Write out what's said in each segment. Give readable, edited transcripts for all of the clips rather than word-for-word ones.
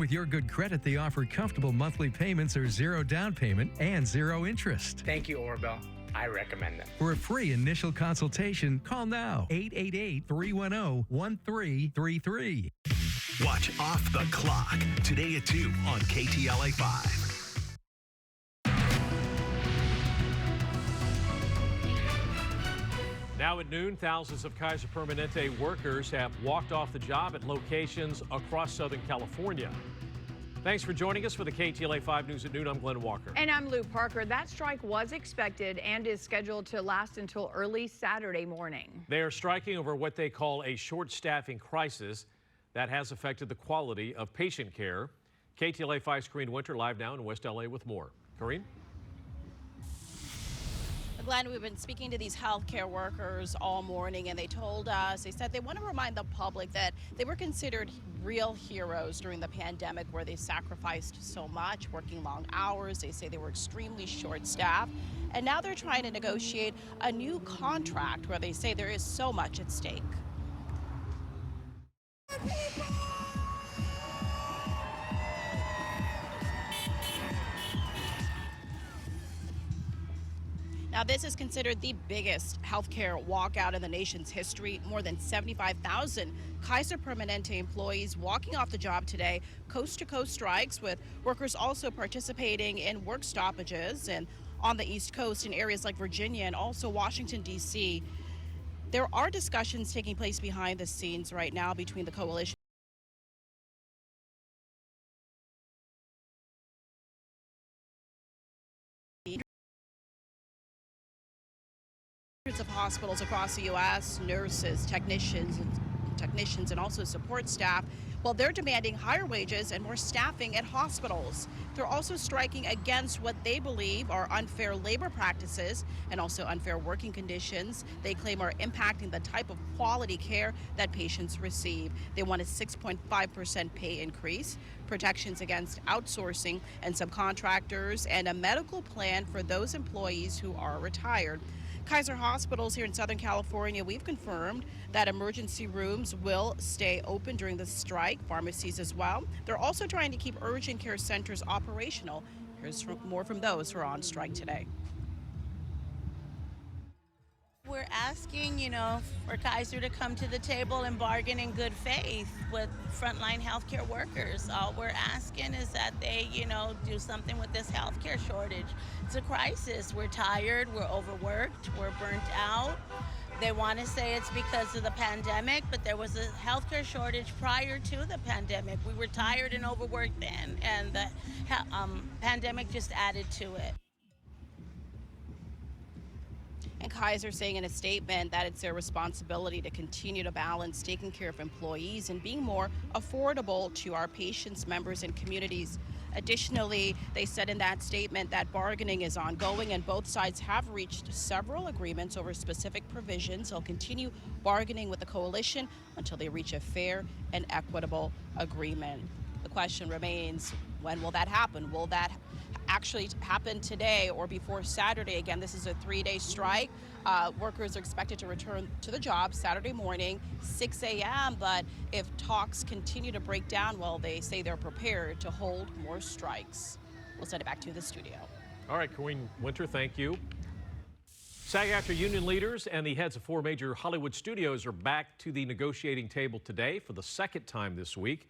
with your good credit, they offer comfortable monthly payments or zero down payment and zero interest. Thank you, Orbel. I recommend them. For a free initial consultation, call now 888-310-1333. Watch Off the Clock today at 2 on KTLA 5. Now at noon, thousands of Kaiser Permanente workers have walked off the job at locations across Southern California. Thanks for joining us for the KTLA 5 News at noon. I'm Glenn Walker. And I'm Lou Parker. That strike was expected and is scheduled to last until early Saturday morning. They are striking over what they call a short staffing crisis that has affected the quality of patient care. KTLA 5's Corrine Winter live now in West LA with more. Corrine? Glenn, we've been speaking to these healthcare workers all morning, and they told us, they said they want to remind the public that they were considered real heroes during the pandemic, where they sacrificed so much, working long hours. They say they were extremely short-staffed, and now they're trying to negotiate a new contract where they say there is so much at stake. Now, this is considered the biggest healthcare walkout in the nation's history. More than 75,000 Kaiser Permanente employees walking off the job today. Coast-to-coast strikes, with workers also participating in work stoppages and on the East Coast in areas like Virginia and also Washington, D.C. There are discussions taking place behind the scenes right now between the coalition of hospitals across the U.S., nurses, technicians, and also support staff. Well, they're demanding higher wages and more staffing at hospitals. They're also striking against what they believe are unfair labor practices and also unfair working conditions they claim are impacting the type of quality care that patients receive. They want a 6.5% pay increase, protections against outsourcing and subcontractors, and a medical plan for those employees who are retired. Kaiser Hospitals here in Southern California, we've confirmed that emergency rooms will stay open during the strike, pharmacies as well. They're also trying to keep urgent care centers operational. Here's more from those who are on strike today. We're asking, for Kaiser to come to the table and bargain in good faith with frontline healthcare workers. All we're asking is that they, do something with this healthcare shortage. It's a crisis. We're tired, we're overworked, we're burnt out. They want to say it's because of the pandemic, but there was a healthcare shortage prior to the pandemic. We were tired and overworked then, and the pandemic just added to it. And Kaiser saying in a statement that it's their responsibility to continue to balance taking care of employees and being more affordable to our patients, members, and communities. Additionally, they said in that statement that bargaining is ongoing and both sides have reached several agreements over specific provisions. They'll continue bargaining with the coalition until they reach a fair and equitable agreement. The question remains, when will that happen? Will that actually happen today or before Saturday? Again, this is a 3-day strike. Workers are expected to return to the job Saturday morning, 6 a.m. But if talks continue to break down, well, they say they're prepared to hold more strikes. We'll send it back to the studio. All right, Corrine Winter, thank you. SAG-AFTRA union leaders and the heads of 4 major Hollywood studios are back to the negotiating table today for the second time this week.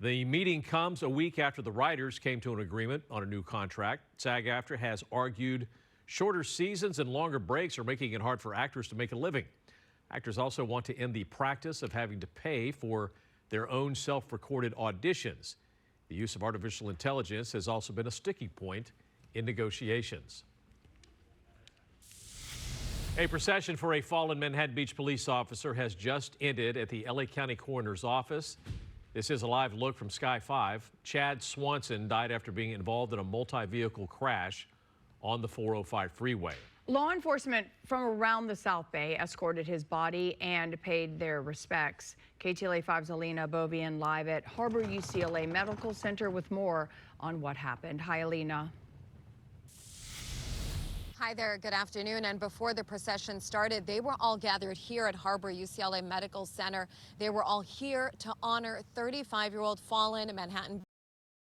The meeting comes a week after the writers came to an agreement on a new contract. SAG-AFTRA has argued shorter seasons and longer breaks are making it hard for actors to make a living. Actors also want to end the practice of having to pay for their own self-recorded auditions. The use of artificial intelligence has also been a sticking point in negotiations. A procession for a fallen Manhattan Beach police officer has just ended at the LA County Coroner's Office. This is a live look from Sky 5. Chad Swanson died after being involved in a multi-vehicle crash on the 405 freeway. Law enforcement from around the South Bay escorted his body and paid their respects. KTLA 5's Alina Bovian live at Harbor UCLA Medical Center with more on what happened. Hi, Alina. Hi there, good afternoon. And before the procession started, they were all gathered here at Harbor UCLA Medical Center. They were all here to honor 35-year-old fallen Manhattan